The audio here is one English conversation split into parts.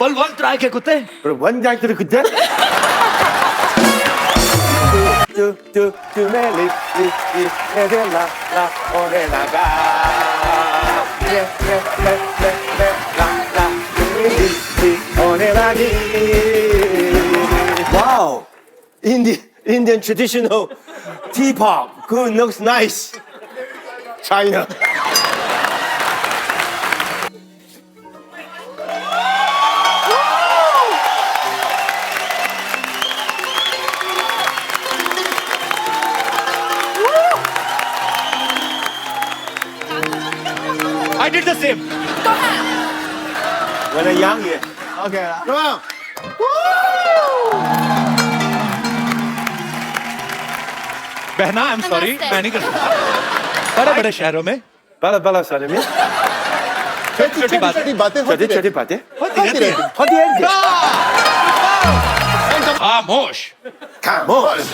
पलवान try के कुत्ते 원 잘 들을 그때 뚜멜리 에델라 라 오레나가 레레레레라 오레나기 Wow Indian traditional T-pop good looks nice China I did the same when I'm young yeah Okay. Come on बहना I am sorry मैं नहीं कर सकता बड़े बड़े शहरों में balala 사람이 छोटी बात छोटी बातें होती 저대 바대 होती रहती है 허디엔디 खामोश खामोश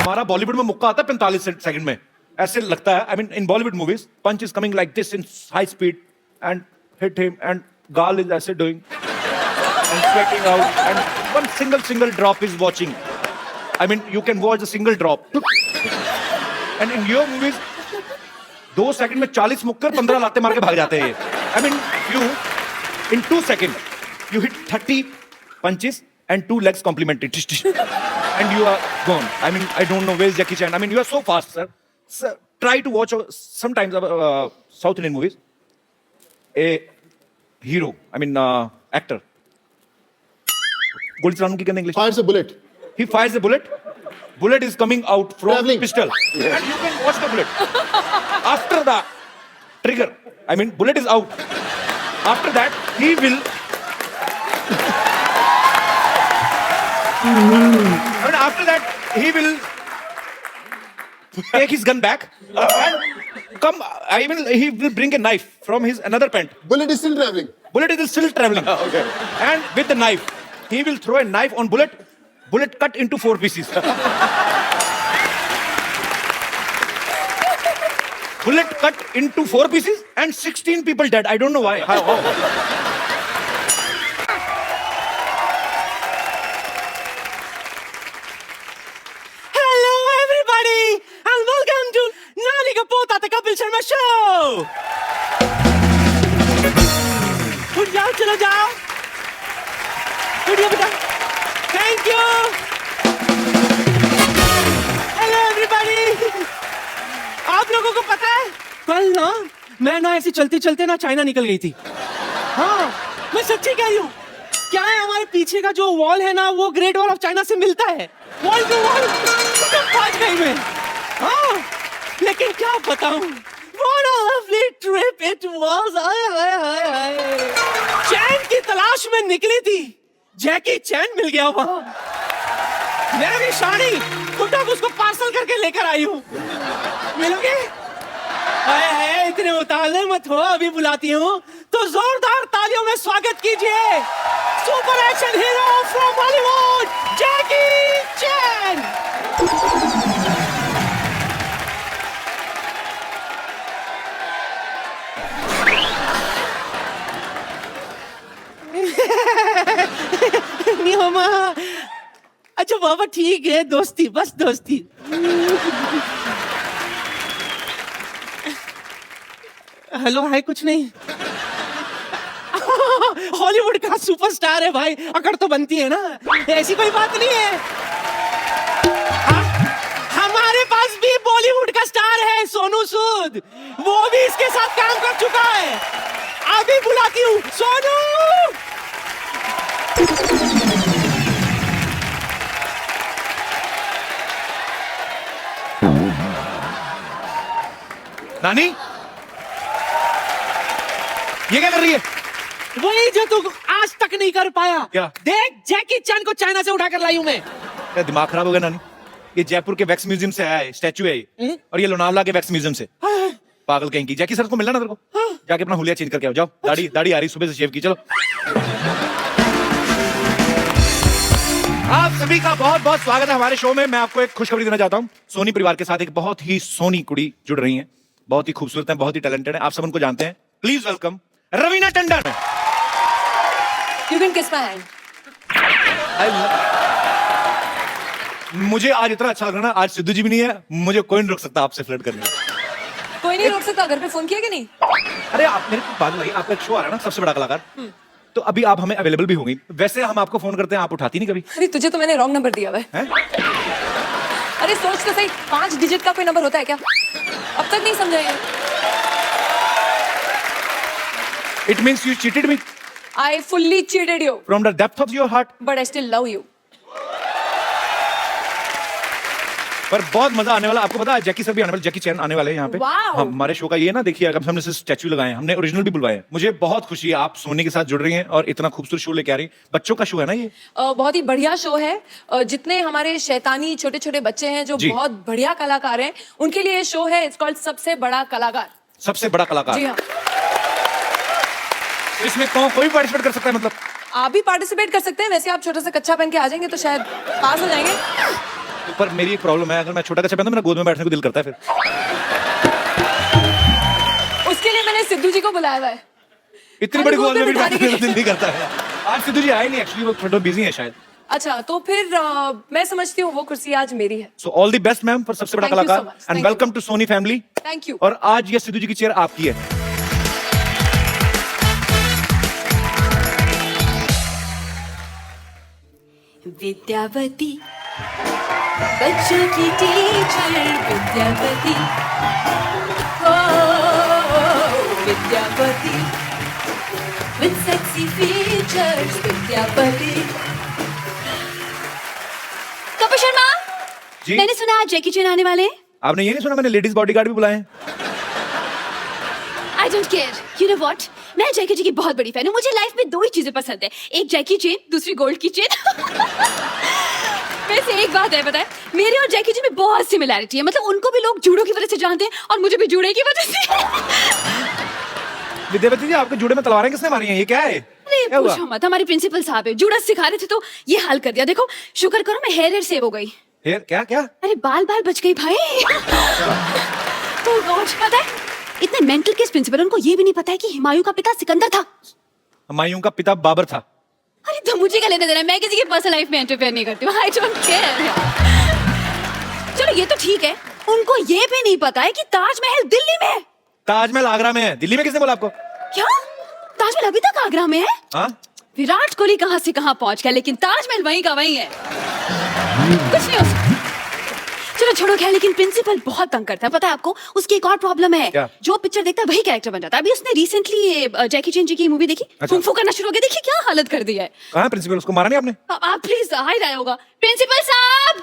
हमारा बॉलीवुड में मुक्का आता है 45 सेकंड में ऐसे लगता है I mean in Bollywood movies punch is coming like this in high speed and hit him एंड गाल इज ऐसे doing and sweating out and one single drop is watching I mean you can watch a single drop and in your movies 2 second में 40 मुक्कर 15 लाते मार के भाग जाते हैं आई mean you in 2 second you hit 30 punches and 2 legs complimented and you are gone. I mean, I don't know where's Jackie Chan. I mean, you are so fast, sir. Sir, try to watch sometimes South Indian movies. A hero, I mean, actor. Goldie Charan ki English. Fires a bullet. He fires a bullet. Bullet is coming out from Traveling. pistol, and you can watch the bullet. After the trigger, I mean, bullet is out. After that, he will. And after that, he will take his gun back and come. I mean, he will bring a knife from his another pant. Bullet is still traveling. Bullet is still traveling. Okay. And with the knife, he will throw a knife on bullet. Bullet cut into 4 pieces. Bullet cut into 4 pieces and 16 people dead. I don't know why. How? Hello, everybody, and welcome to Nani Ka Pota The Kapil Sharma Show. उठ जाओ, चलो जाओ. उठिए बेटा. Thank you. Hello, everybody. आप लोगों को पता है कल ना मैं ना ऐसे चलते चलते ना चाइना निकल गई थी. हाँ, मैं सच्ची कह रही हूँ. क्या है हमारे पीछे का जो वॉल है ना वो ग्रेट वॉल ऑफ चाइना से मिलता है. वॉल टू वॉल पहुंच गई मैं. हाँ, लेकिन क्या बताऊं, what a lovely trip it was. चैन की तलाश में निकली थी, जैकी चैन मिल गया वहां. मैं भी शानी खुदा उसको पार्सल करके लेकर आई हूँ. मिलोगे? हाय इतने उतावले मत हो, अभी बुलाती हूँ. तो जोरदार तालियों में स्वागत कीजिए super action hero from Bollywood, Jackie Chan. नियमा. अच्छा बाबा ठीक है, दोस्ती बस दोस्ती. हेलो हाय कुछ नहीं. हॉलीवुड का सुपरस्टार है भाई, अकड़ तो बनती है ना, ऐसी कोई बात नहीं है. हमारे पास भी बॉलीवुड का स्टार है सोनू सूद, वो भी इसके साथ काम कर चुका है. अभी बुलाती हूँ सोनू. नानी, ये क्या कर रही है? वही जो तू आज तक नहीं कर पाया. क्या? देख, जैकी चैन को चाइना से उठाकर लाई हूं मैं. क्या दिमाग खराब हो गया नानी? ये जयपुर के वैक्स म्यूजियम से आया है, स्टैचू है ये. और ये लोनावला के वैक्स म्यूजियम से. पागल कहीं की. जैकी सर को मिलना ना तेरे को. जाके अपना हुलिया चेंज करके आओ. जाओ, दाढ़ी आ रही, सुबह से शेव की. चलो. आप सभी का बहुत बहुत स्वागत है हमारे शो में. मैं आपको एक खुशखबरी देना चाहता हूँ. सोनी परिवार के साथ एक बहुत ही सोनी कुड़ी जुड़ रही है. बहुत ही खूबसूरत है, बहुत ही टैलेंटेड है. आप सब उनको जानते हैं. Please welcome Raveena Tandon. किस माय हैंड। मुझे आज इतना अच्छा लग रहा है ना, आज सिद्धू जी भी नहीं है, मुझे कोई नहीं रोक सकता आपसे फ्लर्ट करने। कोई नहीं रोक सकता। घर पे फोन किया कि नहीं? अरे आप मेरे को बात बताइए, आपका एक शो आ रहा है ना सबसे बड़ा कलाकार, तो अभी आप हमें अवेलेबल भी होंगी। वैसे हम आपको फोन करते हैं, आप उठाती नहीं कभी। अरे तुझे तो मैंने रॉन्ग नंबर दिया हुआ है। हैं? अरे सोच तो सही, 5 डिजिट का कोई नंबर होता है क्या? अब तक नहीं समझा ये। It means you cheated me I fully cheated you, from the depth of your heart. but I still love you. पर बहुत मजा आने वाला, आपको पता है जैकी सर भी आने वाले, जैकी चैन आने वाले हैं यहाँ पे। Wow. हमारे शो का ये ना देखिए, अगर हमने स्टैचू लगाए हैं, हमने ओरिजिनल भी बुलवाए हैं। मुझे बहुत खुशी है आप सोनी के साथ जुड़ रही हैं और इतना खूबसूरत शो लेके आ रही हैं। बच्चों का शो है ना ये? बहुत ही बढ़िया शो है। जितने हमारे शैतानी छोटे छोटे बच्चे हैं जो जी। बहुत बढ़िया कलाकार हैं, उनके लिए ये शो है। इट्स कॉल्ड सबसे बड़ा कलाकार। सबसे बड़ा कलाकार। जी हाँ। इसमें कोई पार्टिसिपेट कर सकता है मतलब? आप भी पार्टिसिपेट कर सकते हैं। वैसे आप छोटा सा कच्चा पहन के आ जाएंगे तो शायद पास हो जाएंगे। पर मेरी एक प्रॉब्लम है, अगर मैं छोटा कच्चा पहनता हूं, मेरा गोद में बैठने को दिल करता है फिर। उसके लिए मैंने सिद्धू जी को बुलाया हुआ है। इतनी बड़ी गोद में भी बैठने को दिल नहीं करता है। आज सिद्धू जी आए नहीं, एक्चुअली वो थोड़ा बिजी है शायद। अच्छा, तो फिर मैं समझती हूँ वो कुर्सी आज मेरी है। So all the best ma'am for सबसे बड़ा Thank you so कलाकार much. And Thank welcome to Sony family. Thank you. और आज ये सिद्धू जी की चेयर आपकी है। विद्यावती, बच्चों की टीचर विद्यावती, हो Vidyavati, with sexy features Vidyavati. Kapil Sharma, जी मैंने सुना आज जैकी चैन आने वाले हैं। आपने ये नहीं सुना मैंने लेडीज बॉडीगार्ड भी बुलाए हैं? I don't care, you know what, मैं जैकी जी की बहुत बड़ी फैन हूँ। मुझे लाइफ में 2 ही चीजें पसंद है, एक जैकी चेन, दूसरी गोल्ड की चेन। वैसे एक बात है, पता है, मेरे और जैकी जी में बहुत सिमिलैरिटी है। मतलब उनको भी लोग जूडो की वजह से जानते हैं और मुझे भी जूडो की वजह से। विद्यावती जी, आपके जुड़े में तलवारें किसने मारी हैं? ये क्या है? अरे क्या हुआ? पूछो मत, हमारे प्रिंसिपल साहब है, जूडो सिखा रहे थे तो ये हाल कर दिया। देखो, शुक्र करो मैं हेयर सेव हो गई। हेयर क्या क्या? अरे बाल बच गई भाई। तो रोज पता है, इतने मेंटल केस प्रिंसिपल, उनको ये भी नहीं पता है कि हुमायूं का पिता सिकंदर था। हुमायूं का पिता बाबर था। अरे तो मुझे क्या लेना देना है? मैं किसी की पर्सनल लाइफ में इंटरफेयर नहीं करती हूँ। I don't care. चलो ये तो ठीक है, उनको ये भी नहीं पता है कि ताजमहल दिल्ली में है। ताजमहल आगरा में है, दिल्ली में किसने बोला आपको? क्या? ताजमहल अभी तक आगरा में है? हाँ? विराट कोहली कहाँ से कहाँ पहुंच गया, लेकिन ताजमहल वहीं का वहीं है। कुछ नहीं हो सकता। चलो छोड़ो खैर, लेकिन प्रिंसिपल बहुत तंग करता है, पता है आपको? उसकी एक और प्रॉब्लम है, क्या? जो पिक्चर देखता है वही कैरेक्टर बन जाता है। अभी उसने रिसेंटली जैकी चैन जी की मूवी देखी, अच्छा। कुंग फू करना शुरू हो गया। देखिए क्या हालत कर दी है। कहाँ है प्रिंसिपल? उसको मारा नहीं आपने? आप प्लीज हाई रहा होगा। प्रिंसिपल साहब,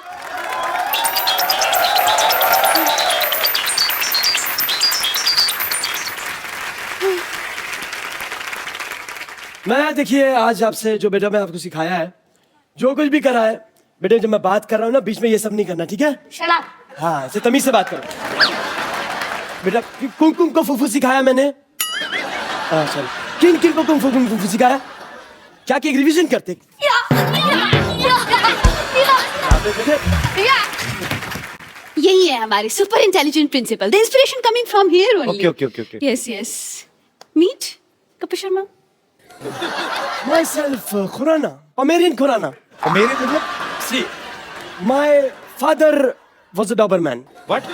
मैं देखिए आज आपसे जो बेटा मैं आपको सिखाया है, जो कुछ भी करा है बेटे, जब मैं बात कर रहा हूँ ना बीच में ये सब नहीं करना, ठीक है? Shut up. हाँ, ऐसे तमीज से बात करो बेटा। कुंग कुंग को फुफू सिखाया मैंने। चल, किन किन को कुंग फुफू सिखाया? क्या कि एक रिवीजन करते? यही है हमारे super intelligent principal. The inspiration coming from here only. Okay. Yes yes. Meet Kapil Sharma. Myself, Khurana, Pomeranian Khurana. और मेरे मतलब? See, my father was a Doberman. What?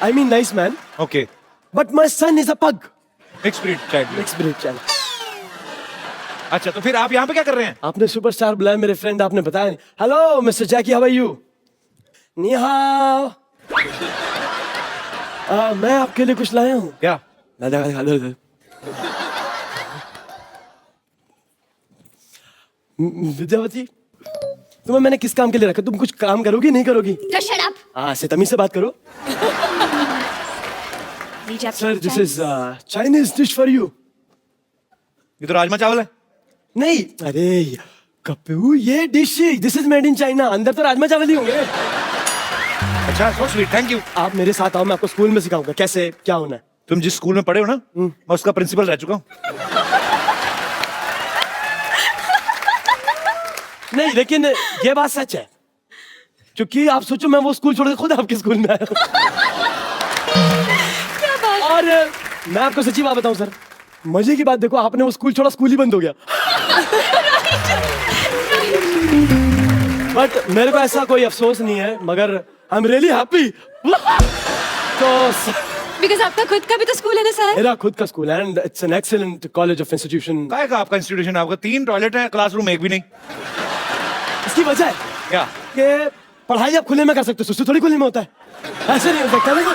I mean nice man. Okay. But my son is a pug. Mixed breed child. Mixed breed child. अच्छा, तो फिर आप यहाँ पे क्या कर रहे हैं? आपने सुपरस्टार बुलाया मेरे फ्रेंड, आपने बताया नहीं। Hello mister Jackie, how are you? नी हाओ। मैं आपके लिए कुछ लाया हूँ। क्या? विद्यावती, तुम्हें मैंने किस काम के लिए रखा? तुम कुछ काम करोगी नहीं करोगी? Shut up. हाँ, से तमीज से बात करो। Sir, this is Chinese dish for you. ये तो राजमा चावल है। नहीं, अरे कपू, ये dish this is made in China. अंदर तो राजमा चावल ही होंगे। अच्छा, so sweet, thank you. आप मेरे साथ आओ, मैं आपको स्कूल में सिखाऊंगा कैसे क्या होना है। तुम जिस स्कूल में पढ़े हो ना, मैं उसका प्रिंसिपल रह चुका हूँ। नहीं, लेकिन ये बात सच है, क्योंकि आप सोचो मैं वो स्कूल छोड़ के खुद आपके स्कूल में आया हूँ। और मैं आपको सच्ची बात बताऊं सर, मजे की बात देखो, आपने वो स्कूल छोड़ा, स्कूल ही बंद हो गया। बट मेरे को ऐसा कोई अफसोस नहीं है, मगर आई एम रियली हैप्पी। तो बिकॉज आपका खुद का भी तो स्कूल है ना सर। मेरा खुद का स्कूल है and it's an excellent college of institution. काय का आपका इंस्टीट्यूशन? आपका 3 टॉयलेट है, क्लासरूम एक भी नहीं। इसकी वजह है क्या? कि पढ़ाई आप खुले में कर सकते हो, सुसु थोड़ी खुले में होता है, ऐसे नहीं हो सकता ना ये।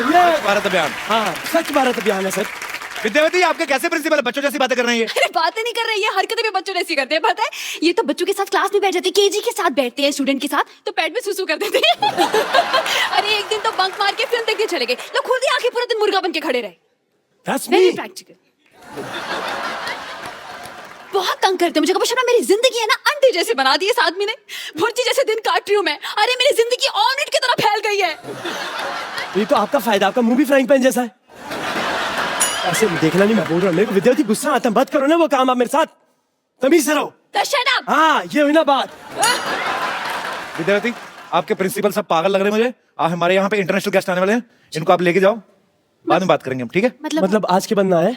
भारत अभियान। हाँ, स्वच्छ भारत अभियान है सर। विद्यावती, आपके कैसे प्रिंसिपल है? बच्चों जैसी बातें कर रही है। अरे बातें नहीं कर रही है, हरकतें भी बच्चों जैसी करते हैं। पता है, ये तो बच्चों के साथ क्लास में बैठ जाते हैं, केजी के साथ बैठते हैं स्टूडेंट के साथ, तो पेट में सुसु कर देते हैं। अरे एक दिन तो बंक मार के फिल्म देखने चले गए, लोग खुद ही आके पूरा दिन मुर्गा बन के खड़े रहे। That's very me. प्रैक्टिकल। बहुत तंग करते हैं मुझे। कभी मेरी जिंदगी है ना अंडे जैसे बना दी इस आदमी ने। भुर्जी जैसे दिन काट रही हूँ मैं। अरे मेरी जिंदगी ऑमलेट की तरह फैल गई है। ये तो आपका फायदा, आपका मुंह भी फ्राइंग पैन जैसा है। ऐसे देखना नहीं, मैं बोल रहा हूँ। मेरे को विद्यार्थी गुस्सा आता है, मत करो ना वो काम आप मेरे साथ, तमीज से रहो। तो शट अप। हाँ, ये हुई ना बात। विद्यावती, आपके प्रिंसिपल सब पागल लग रहे हैं मुझे। हमारे यहाँ पे इंटरनेशनल गेस्ट आने वाले हैं, इनको आप लेके जाओ, बाद में बात करेंगे हम, ठीक है? मतलब आज के बाद ना आए?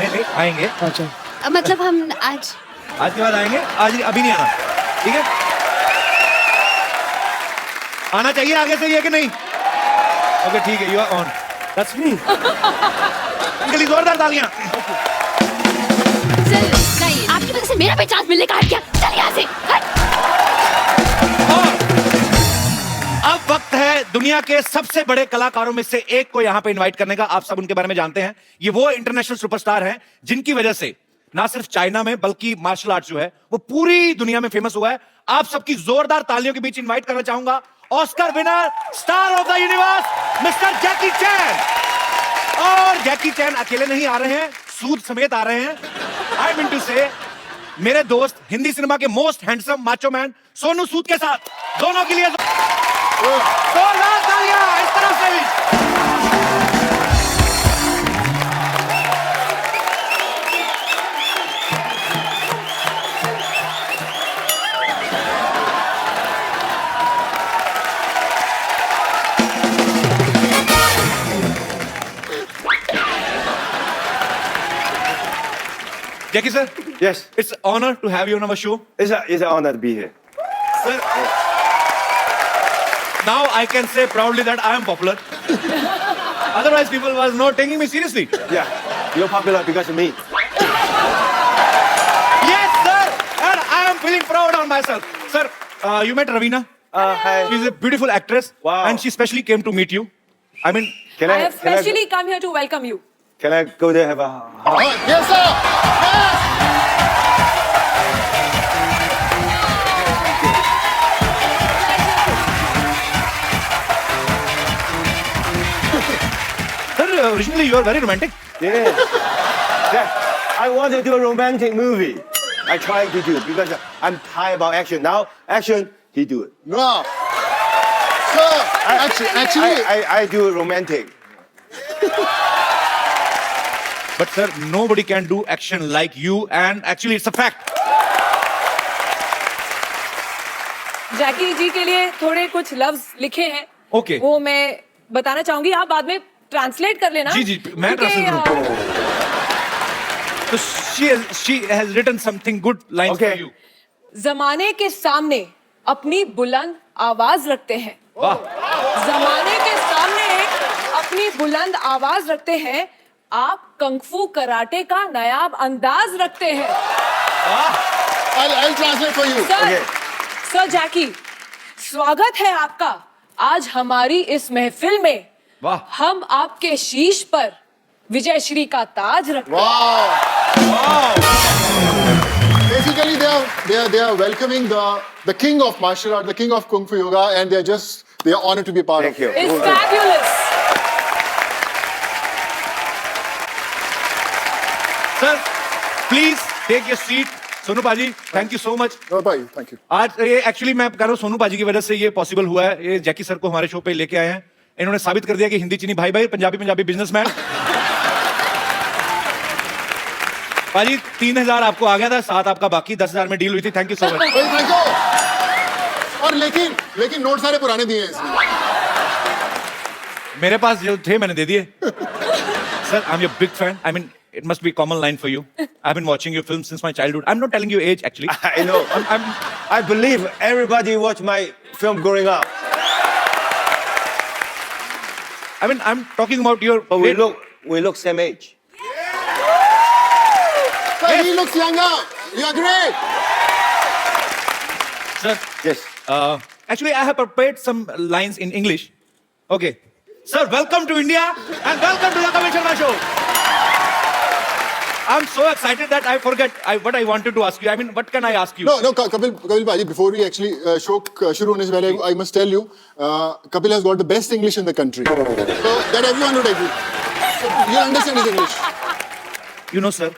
नहीं आएंगे। अच्छा, मतलब हम आज आज के बाद आएंगे, आज अभी नहीं आना, ठीक है? आना चाहिए आगे से, ये कि नहीं? ओके ठीक है, you are on. That's me. इनके लिए जोरदार तालियां। चल नहीं, आपकी वजह से मेरा भी चांस मिलने का हट गया। चल यहाँ से हट। अब वक्त है दुनिया के सबसे बड़े कलाकारों में से एक को यहाँ पे इनवाइट करने का। आप सब उनके बारे में जानते हैं। ये वो इंटरनेशनल सुपरस्टार हैं जिनकी वजह से ना सिर्फ चाइना में बल्कि मार्शल आर्ट जो है वो पूरी दुनिया में फेमस हुआ है। आप सबकी जोरदार तालियों के बीच इनवाइट करना चाहूंगा Oscar winner, star of the universe, mister Jackie Chan. और जैकी चैन अकेले नहीं आ रहे हैं, सूद समेत आ रहे हैं। आई मीन टू से मेरे दोस्त हिंदी सिनेमा के most handsome macho man Sonu Sood के साथ। दोनों के लिए जोरदार तालियां इस तरफ से भी। Jackie sir, Yes, it's an honor to have you on our show. it's an honor to be here. Sir, now I can say proudly that I am popular. Otherwise, people was not taking me seriously. Yeah, you're popular because of me. Yes, sir, and I am feeling proud on myself. Sir, you met Ravina. Hi. She's a beautiful actress. Wow. And she specially came to meet you. I mean, Can I have specially come here to welcome you. Can I go there have a? Yes, sir. Yes. sir, originally you are very romantic. Yeah. Yeah. I want to do a romantic movie. I try to do it because I'm tired about action. Now action, he do it. No. Sir, actually, I do it romantic. But sir, nobody can do action like you, and actually it's a fact. जैकी जी के लिए थोड़े कुछ लफ्ज लिखे हैं। Okay. वो मैं बताना चाहूंगी, आप बाद में ट्रांसलेट कर लेना। जी, मैं क्योंकि, translate करूँ। So she has written something good lines Okay. for you. जमाने के सामने अपनी बुलंद आवाज रखते हैं। वाह। जमाने के सामने अपनी बुलंद आवाज रखते हैं। आप कंगफू कराटे का नायाब अंदाज रखते हैं। I'll translate for you. Sir, Okay. Sir Jackie, स्वागत है आपका आज हमारी इस महफिल में। वाह। हम आपके शीश पर विजय श्री का ताज रखते हैं। Wow. Basically, they are welcoming the king of martial art, the king of kung fu yoga, and they are honored to be part Thank of you. it. It's fabulous. Sir, please take your seat. Sonu paaji, thank you so much. Oh, bye. Thank you. आज ये actually मैं कह रहा हूँ सोनू पाजी की वजह से ये पॉसिबल हुआ है। ये जैकी सर को हमारे शो पे लेके आए हैं। इन्होंने साबित कर दिया कि हिंदी चीनी भाई भाई, पंजाबी बिजनेसमैन। पाजी 3000 आपको आ गया था, 7 आपका बाकी, 10,000 में डील हुई थी। Thank you so much. Well, thank you. और लेकिन नोट सारे पुराने दिए हैं इसमें। मेरे पास जो थे मैंने दे दिए। Sir, I am your big fan. I mean it must be a common line for you. I've been watching your films since my childhood. I'm not telling you age actually. I know. I'm I believe everybody watched my film growing up. I mean, I'm talking about your. But great- we look same age. Sir, he looks younger. You agree? Sir, Yes. actually, I have prepared some lines in English. Okay. Sir, welcome to India and welcome to the Kapil Sharma Show. I'm so excited that I forget what I wanted to ask you. I mean, what can I ask you? No, Kapil Bhaji, before we actually show shuru hone se pehle, I must tell you, Kapil has got the best English in the country. So that everyone would agree. So you understand his English. You know, sir,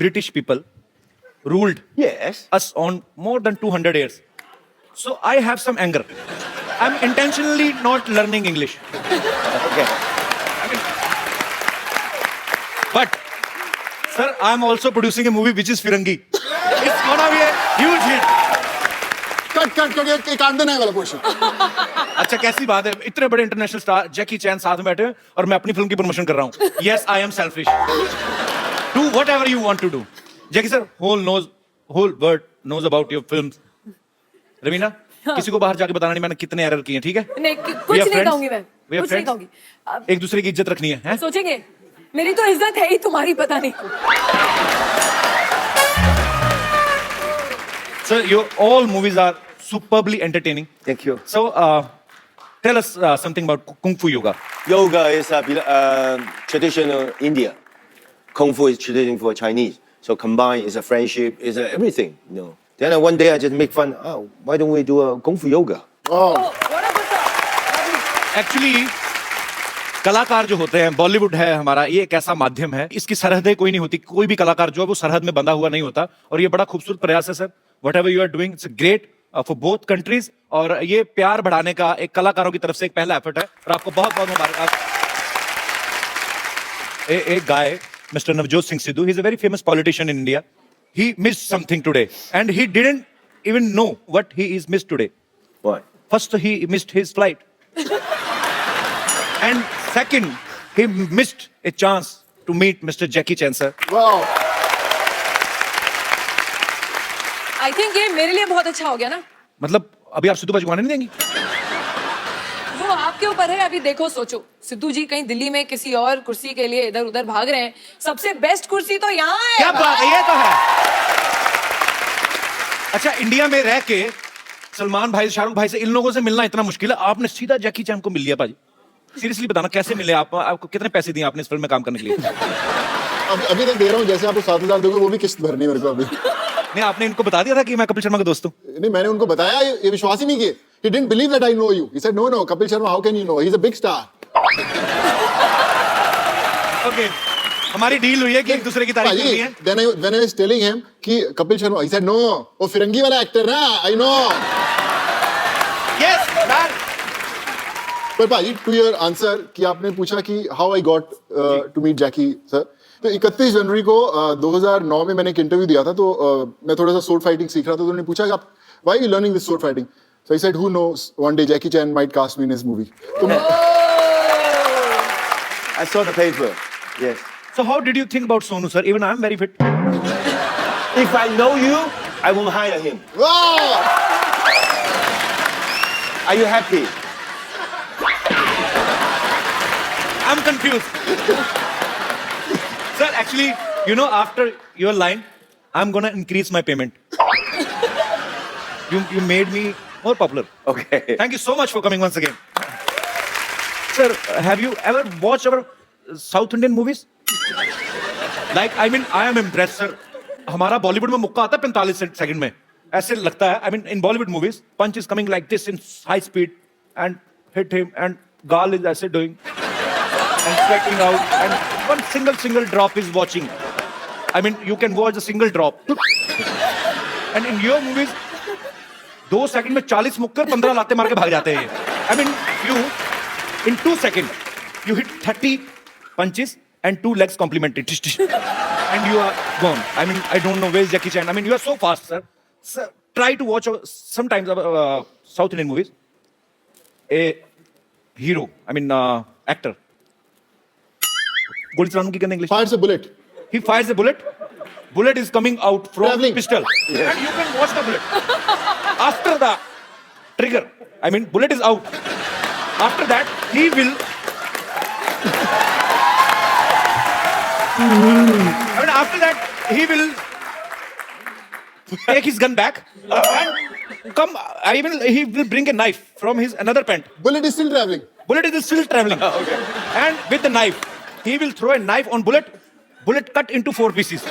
British people ruled Yes. us on more than 200 years. So I have some anger. I'm intentionally not learning English. Okay. But, sir, I'm also producing a movie which is Firangi. It's gonna be a huge hit. Cut, ये काट देना है वाला portion. अच्छा कैसी बात है इतने बड़े इंटरनेशनल स्टार जैकी चैन साथ में बैठे हैं और मैं अपनी फिल्म की प्रमोशन कर रहा हूँ yes I am selfish do whatever you want to do Jackie sir whole world knows about your film Raveena किसी को बाहर जाके बताना नहीं मैंने कितने एरर किए ठीक है नहीं कुछ नहीं कहूंगी मैं कुछ नहीं कहूंगी अब एक दूसरे की इज्जत रखनी है सोचेंगे मेरी तो इज्जत है ही तुम्हारी पता नहीं sir your all movies are superbly entertaining. Thank you. So, tell us something about Kung Fu Yoga. Yoga is traditional India. Kung Fu is traditional for Chinese. So combined is a friendship, is a everything. You know. Then one day I just make fun. Oh, why don't we do a Kung Fu Yoga? Oh. what a good thought. Actually, कलाकार जो होते हैं बॉलीवुड है हमारा ये एक ऐसा माध्यम है इसकी सरहदें कोई नहीं होती कोई भी कलाकार जो है वो सरहद में बंधा हुआ नहीं होता और ये बड़ा खूबसूरत प्रयास है sir whatever you are doing it's great for both countries और ये प्यार बढ़ाने का एक कलाकारों की तरफ से एक पहला एफर्ट है और आपको बहुत बहुत मुबारक एक गाय mister Navjot Singh Sidhu he is a very famous politician in India he missed something today and he didn't even know what he is missed today What? First, he missed his flight. And second, he missed a chance to meet Mr. Jackie Chan, sir. Wow. I think ये मेरे लिए बहुत अच्छा हो गया ना मतलब अभी आप सिद्धू भाई को आने नहीं देंगी वो आपके ऊपर है अभी देखो सोचो सिद्धू जी कहीं दिल्ली में किसी और कुर्सी के लिए इधर उधर भाग रहे हैं सबसे बेस्ट कुर्सी तो यहाँ है क्या बात है ये तो है अच्छा इंडिया में रह के सलमान भाई शाहरुख भाई से इन लोगों से मिलना इतना मुश्किल है आपने सीधा जैकी चैन को मिल लिया भाजी सीरियसली बताना कैसे मिले आपको कितने पैसे दिए आपने इस फिल्म में काम करने के लिए अभी तक दे रहा हूँ जैसे आपको 7,000 दोगे वो भी किस्त भरनी है मेरे को अभी नहीं आपने इनको बता दिया था कि मैं कपिल शर्मा का दोस्त हूँ नहीं मैंने उनको बताया ये विश्वास ही नहीं किए he didn't believe that I know you he said no Kapil Sharma how can you know he's a big star okay हमारी डील हुई है कि एक दूसरे की तारीफ करनी है when I was telling him कि Kapil Sharma he said no वो फिरंगी वाला एक्टर ना I know यस मैन पर भाई टू योर आंसर कि आपने पूछा कि how I got to meet Jackie sir तो 31 जनवरी को 2009 में मैंने एक इंटरव्यू दिया था तो मैं थोड़ा सा सोर्ड फाइटिंग सीख रहा था तो उन्होंने पूछा कि आप why you learning this sword fighting so I said who knows one day Jackie Chan might cast me in his movie तो I saw the paper. Yes. So how did you think about Sonu, sir? Even I'm very fit. If I know you, I will hire him. वाह Are you happy? I'm confused. Sir, actually, you know, after your line, I'm gonna increase my payment. You made me more popular. Okay. Thank you so much for coming once again. Sir, have you ever watched our South Indian movies? Like, I mean, I am impressed, sir. हमारा बॉलीवुड में मुक्का आता है 45 second में ऐसे लगता है I mean, in Bollywood movies, punch is coming like this in high speed and hit him and Gal is ऐसे doing and sweating out and one single drop is watching. I mean, you can watch a single drop. And in your movies, 2 second में 40 मुक्कर 15 लाते मार के भाग जाते हैं I mean, you in 2 seconds you hit 30 punches and 2 legs complemented and you are gone. I mean, I don't know where's Jackie Chan. I mean, you are so fast, sir. Sir, try to watch sometimes South Indian movies. A hero, I mean, actor. गोली चलाने की कहते English fire से bullet he fires a bullet. Bullet is coming out from Traveling. pistol. And you can watch the bullet. After the trigger, I mean, bullet is out. After that, he will. After that, he will take his gun back and come. He will bring a knife from his another pant. Bullet is still traveling. Bullet is still traveling. And with the knife, he will throw a knife on bullet. Bullet cut into 4 pieces.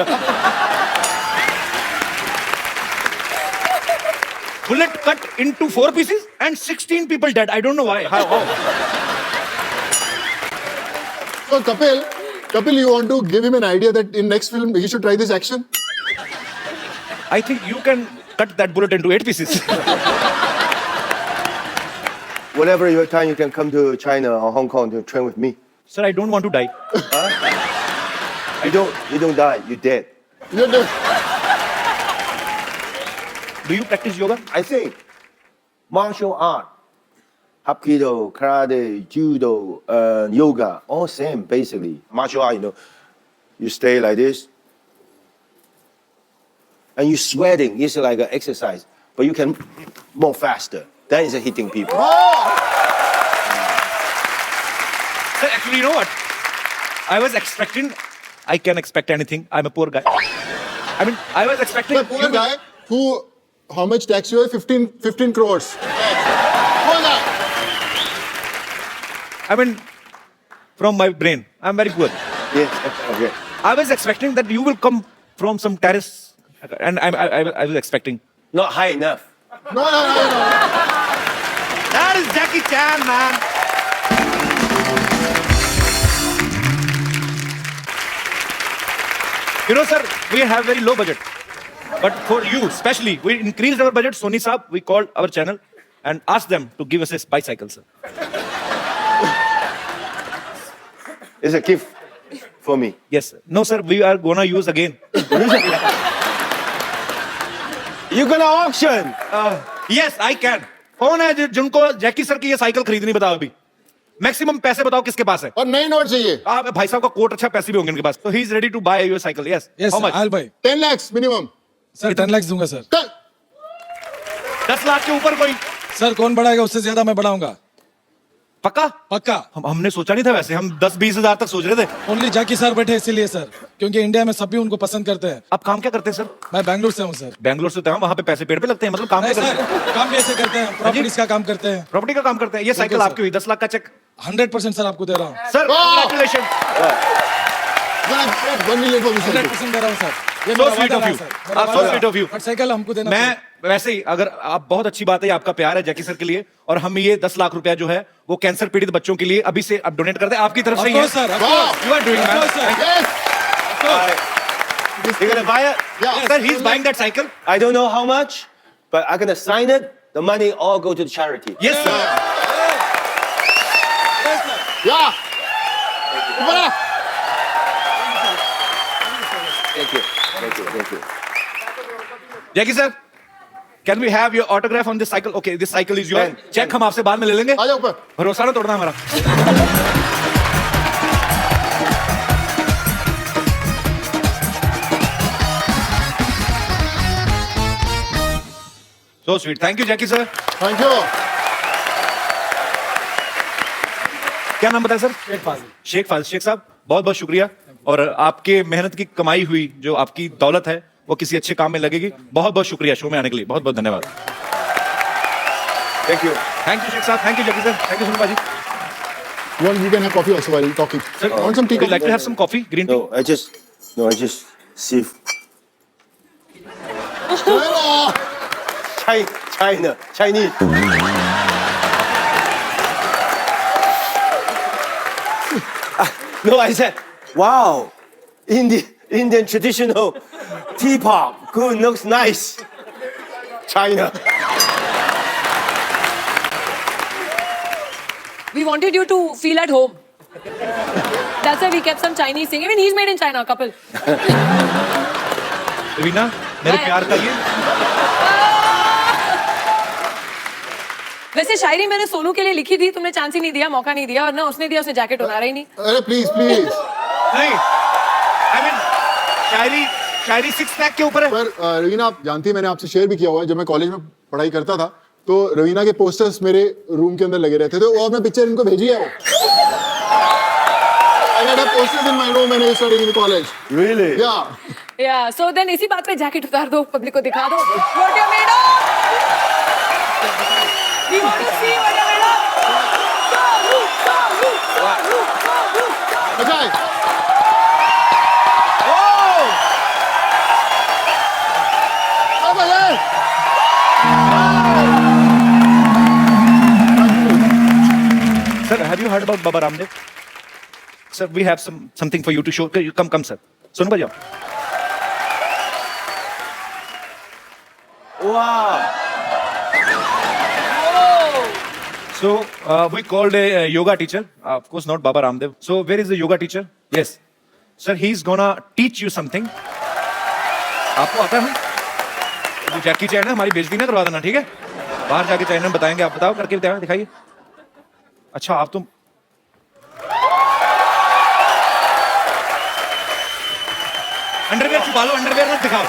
Bullet cut into 4 pieces and 16 people dead. I don't know why. How? So Kapil, you want to give him an idea that in next film he should try this action? I think you can cut that bullet into 8 pieces. Whenever you have time, you can come to China or Hong Kong to train with me. Sir, I don't want to die. You don't die, you're dead. You're the- Do you practice yoga? I think martial art, Hapkido, karate, judo, yoga, all same basically. Martial art, you stay like this, and you're sweating. It's like an exercise, but you can more faster. That is hitting people. Sir, actually, you know what? I was expecting. I can expect anything. I'm a poor guy. I mean, I was expecting. The poor guy who, how much tax you have? 15 crores. Poor guy. I mean, from my brain, I'm very poor. Yes, okay. I was expecting that you will come from some terrace, and I was expecting. Not high enough. No. That is Jackie Chan, man. You know, sir, we have very low budget. But for you, especially, we increased our budget. Sony Saab, we called our channel and asked them to give us a bicycle, sir. It's a gift for me. Yes, sir. No, sir, we are gonna use again. You're gonna auction. Yes, I can. कौन है जिनको Jackie sir की ये cycle खरीदनी बताओ अभी maximum पैसे बताओ किसके पास है और नई नोट चाहिए. आप भाई साहब का कोट अच्छा पैसे भी होंगे इनके पास तो he is ready to buy your cycle yes Yes, how sir, much I'll buy. 10 lakhs minimum. Sir 10 lakh दूंगा सर. 10 लाख के ऊपर कोई सर कौन बढ़ाएगा उससे ज्यादा मैं बढ़ाऊंगा. पक्का पक्का. हमने सोचा नहीं था वैसे हम 10-20 हजार तक सोच रहे थे ओनली जैकी सर बैठे इसीलिए सर क्योंकि इंडिया में सभी उनको पसंद करते हैं. आप काम क्या करते हैं सर मैं बैंगलोर से हूँ सर. बैंगलोर से तो वहां पे पैसे पेड़ पे लगते हैं मतलब काम नहीं क्या करते सर हैं काम भी ऐसे करते हैं प्रॉपर्टीज का काम करते हैं. प्रॉपर्टी का काम करते हैं ये साइकिल सर। आपकी हुई 10 लाख का चेक 100% सर आपको दे रहा हूँ. Sir congratulation 1 million for this. 100% दे रहा हूँ सर. ये So मेरा sweet वादा of रहा you. सर. आप मेरा so वादा sweet रहा. of you. बट साइकिल हमको देना मैं चाहिए. वैसे ही अगर आप बहुत अच्छी बात है आपका प्यार है जैकी सर के लिए और हम ये 10 लाख रुपया जो है वो कैंसर पीड़ित बच्चों के लिए अभी से अब डोनेट करते हैं आपकी तरफ से Of ही है course, sir. Of Wow. course. You are doing, Of man. course, sir. Yes. You're gonna buy it? Yeah. Sir, he's buying that cycle. I don't know how much, but I'm gonna sign it. The money all go to the charity. Yes, sir. Yeah. ऊपर आ. Thank you. Jackie sir, can we have your autograph on this cycle? Okay, this cycle is yours. Pen. Check हम आपसे बाद में ले लेंगे. आ जाओ ऊपर. भरोसा ना तोड़ना हमारा. So sweet. Thank you, Jackie sir. Thank you. क्या नाम बताया सर? शेख फाजिल. शेख साहब बहुत बहुत शुक्रिया और आपके मेहनत की कमाई हुई जो आपकी दौलत है वो किसी अच्छे काम में लगेगी. बहुत बहुत शुक्रिया शो में आने के लिए. बहुत बहुत धन्यवाद. Thank you. Thank you Sheikh साहब. Thank you Jackie sir. Thank you Sunil भाजी. Well, you can have coffee also while talking. Sir, Want some tea? would you like to have some coffee? Green tea? No, I just see China. Chinese. No, I said, wow, Indian traditional teapot. Good, looks nice. China. We wanted you to feel at home. That's why we kept some Chinese thing. Even he's made in China, couple. Raveena मेरे प्यार का ये वैसे शायरी मैंने सोनू के लिए लिखी थी तुमने चांस ही नहीं दिया मौका नहीं दिया और ना उसने दिया उसने जैकेट उतारा ही नहीं अरे please. नहीं I mean Shayari six pack के ऊपर है। पर रवीना, आप जानती है मैंने आपसे शेयर भी किया हुआ है, जब मैं कॉलेज में पढ़ाई करता था तो रवीना के पोस्टर्स मेरे रूम के अंदर लगे रहते थे, और मैं पिक्चर इनको भेजी है वो। I had posters in my room when I was studying in college. Really? या सो देन इसी बात पे जैकेट उतार दो, पब्लिक को दिखा दो what you made of. We want to see what you made of. अच्छा है। अब आए। Sir, have you heard about Baba Ramdev? Sir, we have something for you to show. Come, sir. सुन बजाओ। Wow. So we called a yoga teacher. Of course, not Baba Ramdev. So where is the yoga teacher? Yes, sir. He's gonna teach you something. आपको आता है? जो जैकी चैन है हमारी बेइज्जती ना करवा देना, ठीक है? बाहर जाके चैन में बताएंगे, आप बताओ करके दिखाइए। अच्छा, आप तो अंडरवेयर छुपा लो, अंडरवेयर मत दिखाओ।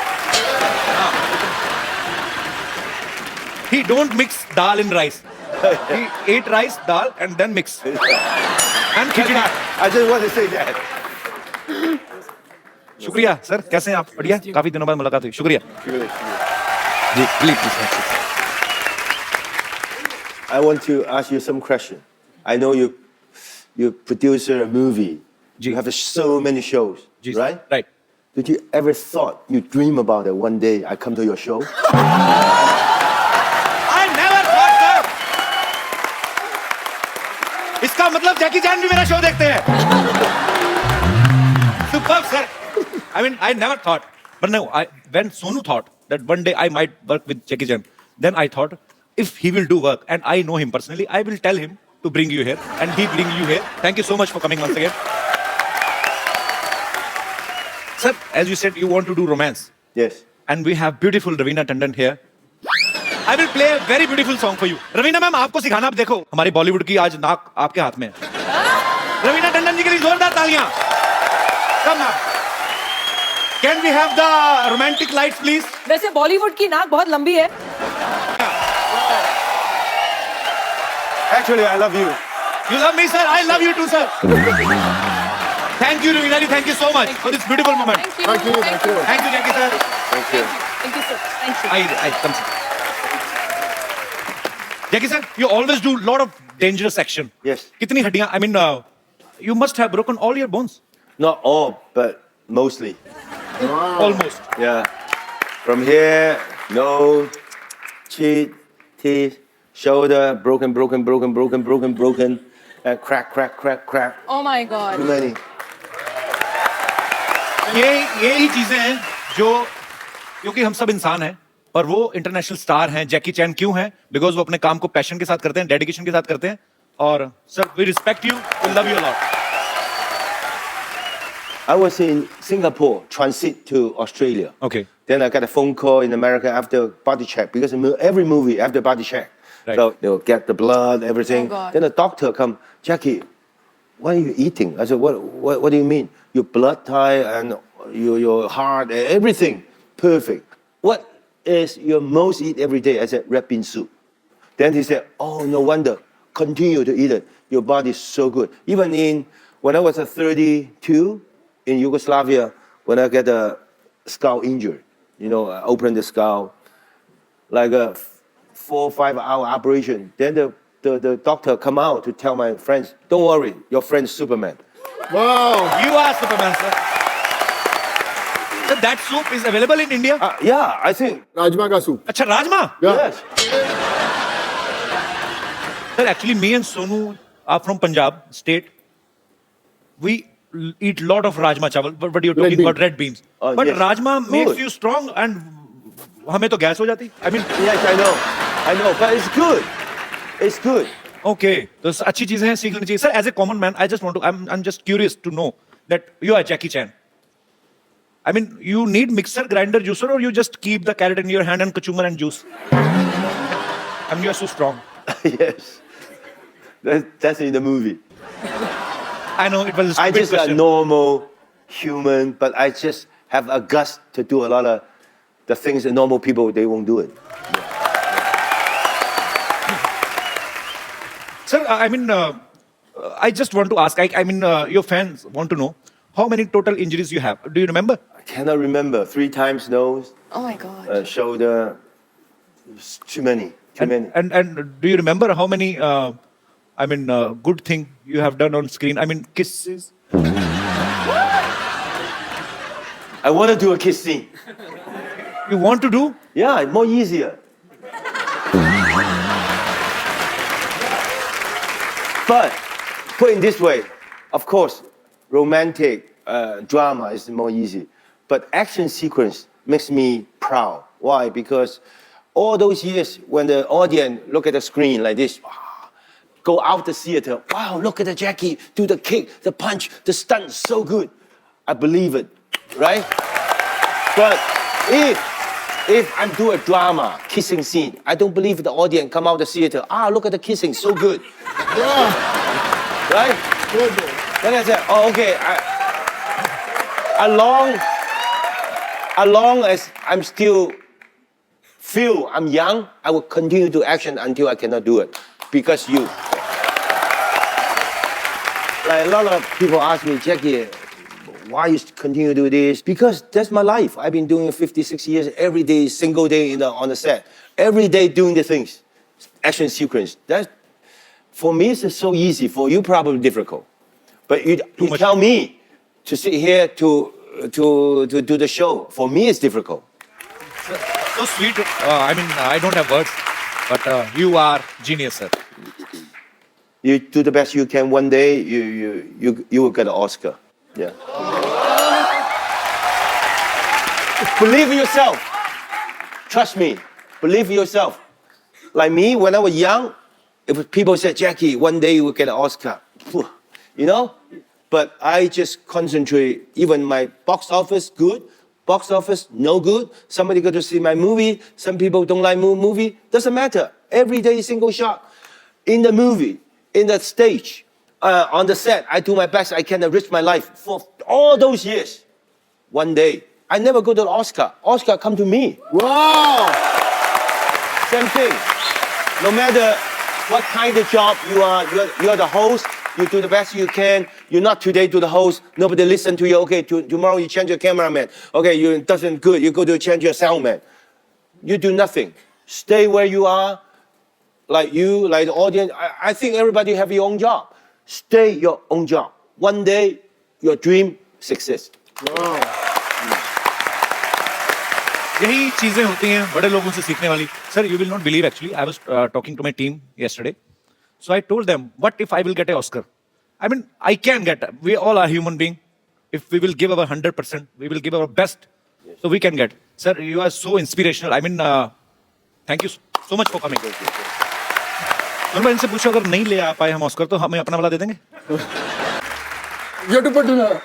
He don't mix dal in rice. He ate rice, dal, and then mix. And khichdi. I just want to say that. शुक्रिया सर, कैसे हैं आप? बढ़िया, काफी दिनों बाद मुलाकात हुई, शुक्रिया जी। Please I want to ask you some question. I know you produce a movie. जी. You have so many shows, जी, right? right. Did you ever thought you dream about it one day I come to your show? I never thought, sir. इसका मतलब जैकी चैन भी मेरा show देखते हैं। Superb, sir. I mean, I never thought, but no, when Sonu thought that one day I might work with Jackie Chan, then I thought if he will do work and I know him personally, I will tell him to bring you here, and he bring you here. Thank you so much for coming once again. Sir, as you said, you want to do romance, Yes. and we have beautiful Raveena Tandon here. I will play a very beautiful song for you. Raveena ma'am, आपको सिखाना, आप देखो हमारी बॉलीवुड की आज नाक आपके हाथ में है। रवीना टंडन जी के लिए जोरदार तालियां। Come now. Can we have the romantic lights, please? वैसे बॉलीवुड की नाक बहुत लंबी है। Actually, I love you. You love me, sir. I love you too, sir. Thank you, Raveena ji. Thank you so much for this beautiful moment. Thank you. Thank you. Thank you, Jackie sir. Thank you. Thank you, sir. Thank you. I come, sir. Jackie sir, you always do lot of dangerous action. Yes. कितनी हड्डियां? I mean, you must have broken all your bones. Not all, but mostly. Almost. Yeah. From here, nose, cheek, teeth, shoulder, broken, and crack. Oh my God. Too many. यही चीजें हैं जो, क्योंकि हम सब इंसान हैं और वो इंटरनेशनल स्टार हैं। जैकी चैन क्यों हैं? बिकॉज वो अपने काम को पैशन के साथ करते हैं, डेडिकेशन के साथ करते हैं। और sir, we respect you, we love you a lot. I was in Singapore, transit to Australia. Okay. Then I got a phone call in America after body check, because every movie after body check. Right. So they'll get the blood, everything. Oh, God. Then the doctor come, Jackie, what are you eating? I said, what do you mean? Your blood type and your heart, everything perfect. What is your most eat every day? I said, red bean soup. Then he said, oh, no wonder. Continue to eat it. Your body is so good. Even when I was 32 in Yugoslavia, when I get a skull injury, I opened the skull, like a 4 or 5 hour operation. Then the doctor come out to tell my friends, don't worry, your friend's Superman. Wow. You are Superman, sir. So that soup is available in India? Yeah, I think. Rajma का soup. अच्छा, rajma? Yeah. Yes. Sir, actually, me and Sonu are from Punjab state. We eat lot of rajma chawal, but you're talking bean. about red beans. Oh, but yes. rajma makes Good. you strong, and हमें तो gas हो जाती। I mean, Yes, I know, but it's good. It's good. okay, तो अच्छी चीजें हैं, सीख लेनी चाहिए। Sir, as a common man, I just want to, I'm just curious to know that you are Jackie Chan. I mean, you need mixer, grinder, juicer, or you just keep the carrot in your hand and kachumar and juice? I mean, you are so strong. Yes. That's in the movie. I know it was a I stupid just a question. normal human, but I just have a gust to do a lot of the things that normal people they won't do it. Sir, I mean, I just want to ask. I mean, your fans want to know how many total injuries you have. Do you remember? I cannot remember. 3 times nose, Oh my god. shoulder. It's too many. Too many. And do you remember how many? I mean, good thing you have done on screen. I mean, kisses. I want to do a kiss scene. You want to do? Yeah, it's more easier. But put it this way, of course, romantic drama is more easy. But action sequence makes me proud. Why? Because all those years when the audience look at the screen like this, go out the theater, wow, look at the Jackie, do the kick, the punch, the stunt, so good. I believe it, right? But if I do a drama, kissing scene, I don't believe the audience come out the theater, look at the kissing, so good. Right? Then I said, oh, okay. As long as I'm still feel I'm young, I will continue to action until I cannot do it because you. Like a lot of people ask me, Jackie, why you continue to do this? Because that's my life. I've been doing it 56 years, every day, single day on the set. Every day doing the things, action sequence. That, for me, it's so easy. For you, probably difficult. But you tell me to sit here to do the show. For me, it's difficult. So sweet. I mean, I don't have words, but you are genius, sir. You do the best you can. One day, you will get an Oscar. Yeah. Believe in yourself. Trust me. Believe in yourself. Like me, when I was young, if people said, Jackie, one day you will get an Oscar, you know? But I just concentrate. Even my box office, good. Box office, no good. Somebody go to see my movie. Some people don't like movie. Doesn't matter. Every day, single shot. In the movie, in the stage, on the set, I do my best. I can enrich my life for all those years. One day, I never go to the Oscar. Oscar come to me. Wow! Same thing. No matter what kind of job you are the host. You do the best you can. You're not today to the host. Nobody listen to you. Okay, tomorrow you change your cameraman. Okay, you doesn't good. You go to change your soundman. You do nothing. Stay where you are. Like you, like the audience. I think everybody have your own job. Stay your own job. One day, your dream success. यही चीजें होती हैं बड़े लोगों से सीखने वाली. Sir, you will not believe actually. I was talking to my team yesterday. So I told them, what if I will get an Oscar? I mean, I can get. We all are human beings. If we will give our 100%, we will give our best. So we can get. Sir, you are so inspirational. I mean, thank you so much for coming. मैं इनसे पूछो अगर नहीं ले आ पाए हम Oscar तो हमें अपना वाला दे देंगे. You have to put dinner.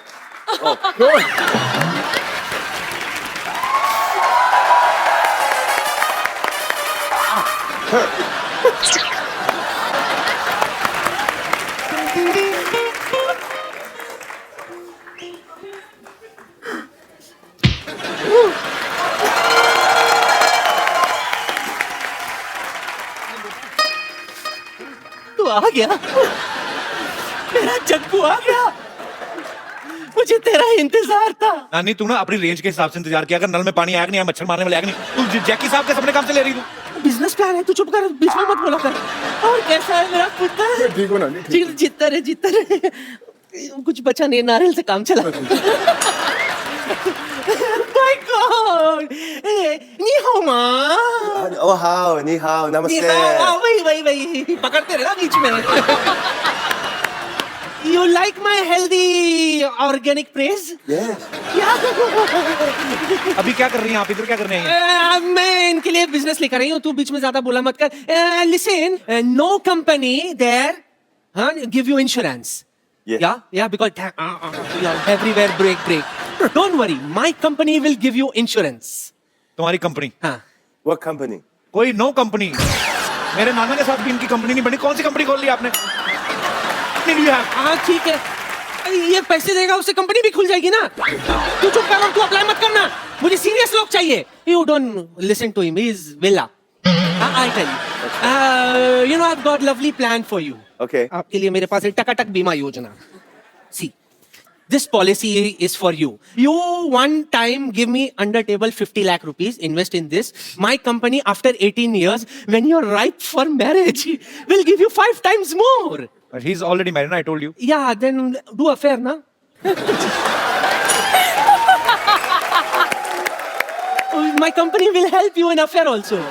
तू आ गया मेरा जग्गू आ गया मुझे तेरा इंतजार था. नहीं तू ना अपनी रेंज के हिसाब से इंतजार किया. अगर नल में पानी आया नहीं, मच्छर मारने वाले आया नहीं. तू जैकी साहब के सपने काम से ले रही तू. बिजनेस प्लान है, तू चुप कर, बीच में मत बोला कर. और कैसा है मेरा पुत्र? ठीक हो ना? ठीक. जीता रहे. कुछ बचा नहीं, नारियल से काम चला. My God! नी हाओ माँ. Oh, how, ni hao, namaste. वही पकड़ते रहे ना बीच में. You like my healthy organic praise? Yes. अभी क्या कर रही हैं आप? इधर क्या करने आई हैं? मैं इनके लिए बिजनेस लेकर आई हूँ. तू बीच में ज्यादा बोला मत कर. Listen, no company there give you insurance. Yeah, because everywhere break. Don't worry, my company will give you insurance. तुम्हारी कंपनी? हाँ. What company? कोई नो कंपनी. मेरे नाना के साथ भी इनकी कंपनी नहीं बनी. कौन सी कंपनी खोल ली आपने? हाँ ठीक है. ये पैसे देगा उससे कंपनी भी खुल जाएगी ना. तू चुप कर और तू अप्लाई मत करना. मुझे सीरियस लोग चाहिए. You don't listen to him. He is villa. I tell you. You know I've got lovely plan for you. Okay. आपके लिए मेरे पास एक टकाटक बीमा योजना. See, this policy is for you. You one time give me under table 50 lakh rupees, invest in this. My company after 18 years, when you're ripe for marriage, will give you 5 times more. But he's already married, I told you. Yeah, then do affair, na? My company will help you in affair also.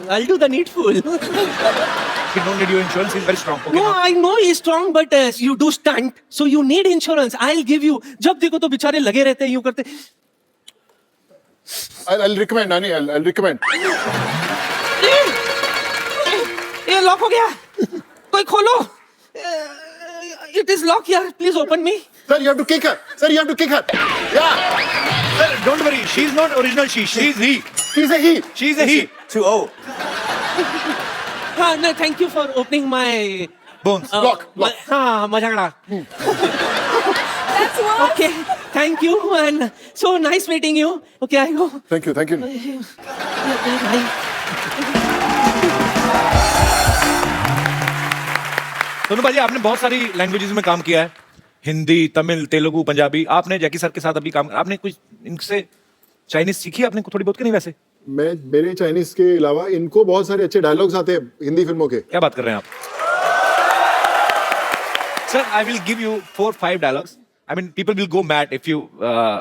I'll do the needful. He don't need your insurance, he's very strong. Okay, No, now. I know he's strong, but you do stunt, so you need insurance. I'll give you. जब देखो तो बेचारे लगे रहते हैं यूं करते. I'll recommend, Nani. I'll recommend. ये लॉक हो गया. कोई खोलो. It is locked here. Please open me. Sir, you have to kick her. Sir, you have to kick her. Yeah. Sir, don't worry, she's not original she, she's he. He's a he. She's a he. Too old. No, thank you for opening my. Bones. Lock. हाँ मजाकड़ा. That's what. Okay, thank you and so nice meeting you. Okay, I go. Thank you. Thank you. Bye. Sonu भाजी आपने बहुत सारी languages में काम किया है. हिंदी, तमिल, तेलुगु, पंजाबी. आपने जैकी सर के साथ अभी काम, आपने कुछ इनसे चाइनीज सीखी आपने थोड़ी बहुत कि नहीं वैसे? मैं मेरे चाइनीज के अलावा इनको बहुत सारे अच्छे डायलॉग्स आते हैं हिंदी फिल्मों के. क्या बात कर रहे हैं आप? Sir, I will give you 4-5 dialogues. I mean, people will go mad if you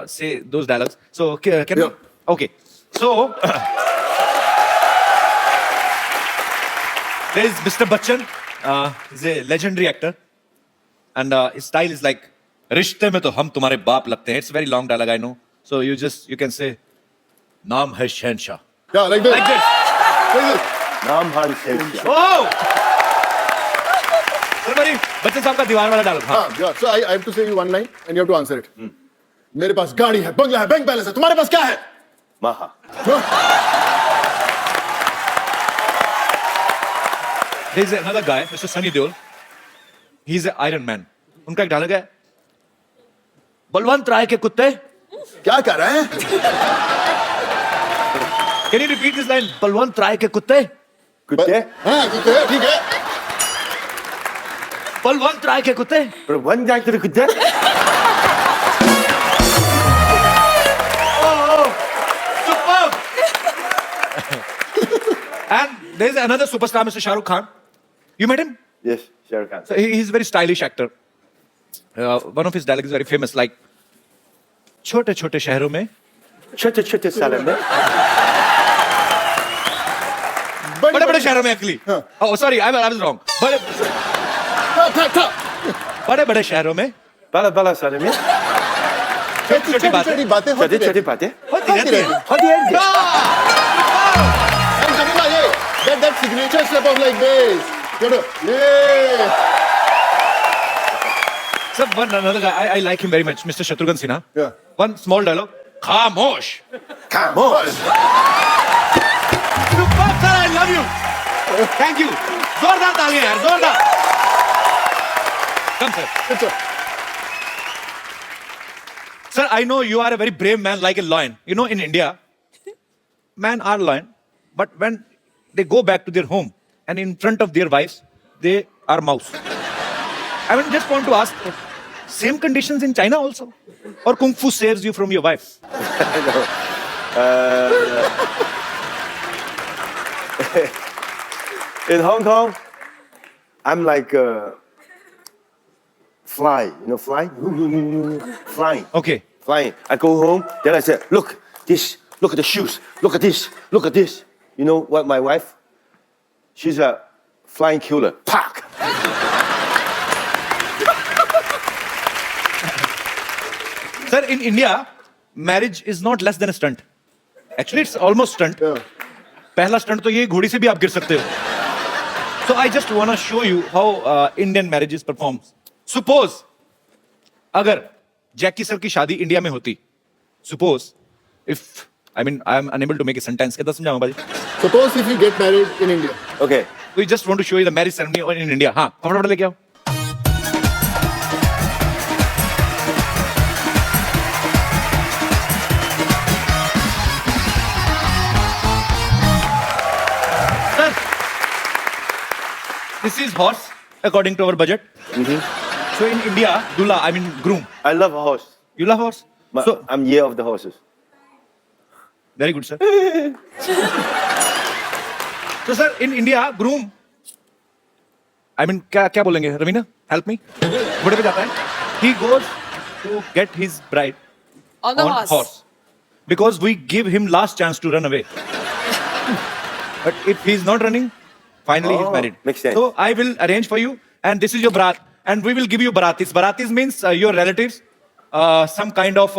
say those dialogues. So, can we? Yeah. Okay. So, there is Mr. Bachchan. He's a legendary actor. And his style is like, रिश्ते में तो हम तुम्हारे बाप लगते हैं. It's a very long dialogue, I know. So, you can say, नाम है शहनशाह. Yeah, like this. Like this. Like this. Nam Han Sen. Oh! Sir, भाई, बच्चन साहब का दीवार वाला डायलॉग. हाँ. Yeah. So I have to say you one line and you have to answer it. मेरे पास गाड़ी है, बंगला है, बैंक बैलेंस है. तुम्हारे पास क्या है? Maha. There is another guy, Mr. Sunny Deol. He's an Iron Man. उनका एक डायलॉग है, बलवंत राय के कुत्ते. क्या कर रहे हैं? Can you repeat this line? Balwant राय के कुत्ते. Kutte. हाँ, ठीक है. बलवंत राय के कुत्ते. But one guy to the kutte. Superb. And there is another superstar, Mr. Shah Rukh Khan. You met him? Yes, Shah Rukh Khan. So he's a very stylish actor. One of his dialogues is very famous, like, छोटे छोटे शहरों में Chote chote salam mein. बड़े बड़े शहरों में actually. Oh, sorry, I was wrong. बड़े बड़े शहरों में Bala bala salam mein. छोटी छोटी बातें छोटी बातें Chote chote batein. होती रहती हैं. Hadi hadi. And Jamila, yeah, that signature step of like this. You know, yeah. Sir, another guy, I like him very much, Mr. Shatrughan Sinha. Yeah. One small dialogue. खामोश. Come on. Superb, sir, I love you. Thank you. जोरदार तालियां यार, जोरदार. Come, sir. Good sir. Sir, I know you are a very brave man like a lion. You know, in India, men are lion, but when they go back to their home and in front of their wives, they are mouse. I mean, just want to ask, same conditions in China also? Or Kung Fu saves you from your wife? In Hong Kong, I'm like fly. You know, fly? Flying. Okay. Flying. I go home, then I say, look, this, look at the shoes, look at this, look at this. You know what, my wife? She's a flying killer. Pack! Sir, in India, marriage is not less than a stunt. Actually, it's almost stunt. Yeah. पहला stunt तो ये घोड़ी से भी आप गिर सकते हो. So I just want to show you how Indian marriages performs. Suppose अगर जैकी सर की शादी इंडिया में होती, suppose if I am unable to make a sentence, कैसे समझाऊं भाई? Suppose if you get married in India. Okay. We just want to show you the marriage ceremony in India. हाँ, फटाफट लेके आओ. This is horse, according to our budget. So in India, dula, I mean groom. I love horse. You love horse? But So I'm year of the horses. very good, sir. So sir, in India, groom. I mean, क्या बोलेंगे? Ravina, help me. घोड़े पे जाता है. He goes to get his bride On the horse. because we give him last chance to run away. But if he's not running, finally he's Oh, married. makes sense. So I will arrange for you, and this is your barat, and we will give you baratis. Baratis means your relatives, some kind of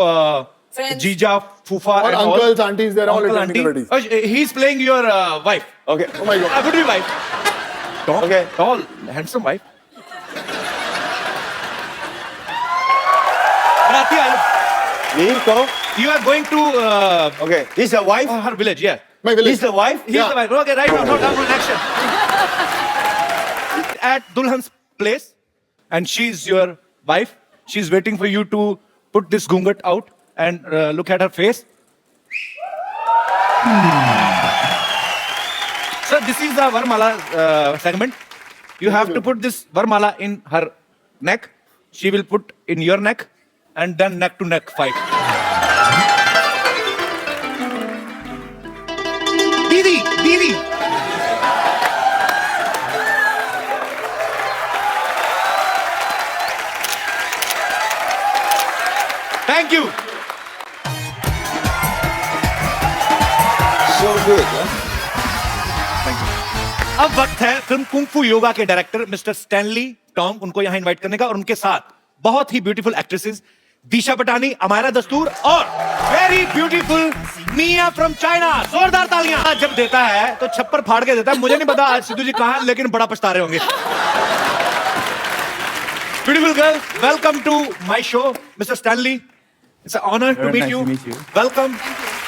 Friends. jija, fufa, Or and all. uncles, aunties, they're all Uncle, attending auntie. the wedding. He's playing your wife. Okay. Oh my God. I would be wife. Tall, Okay. tall, handsome wife. Barati, Me, go. you are going to Okay. This is a wife. her village, yeah. My village. He's the wife. He's the wife. Okay, right now, not on action. At Dulhan's place, and she's your wife. She's waiting for you to put this gungat out and look at her face. So this is the Varmala segment. You have to put this Varmala in her neck. She will put in your neck, and then neck to neck fight. Didi, Didi. Thank you. So good. Huh? अब वक्त है film kung fu yoga के director mister Stanley Tong उनको यहाँ invite करने का और उनके साथ बहुत ही ब्यूटीफुल एक्ट्रेसेस दिशा पटानी, अमायरा दस्तूर और very beautiful Mia from China. जोरदार तालियां. जब देता है तो छप्पर फाड़ के देता है. मुझे नहीं पता आज सिद्धू जी कहाँ हैं, लेकिन बड़ा पछता रहे होंगे. Beautiful girl, welcome to my show, Mr. Stanley. It's an honor to meet you. Welcome.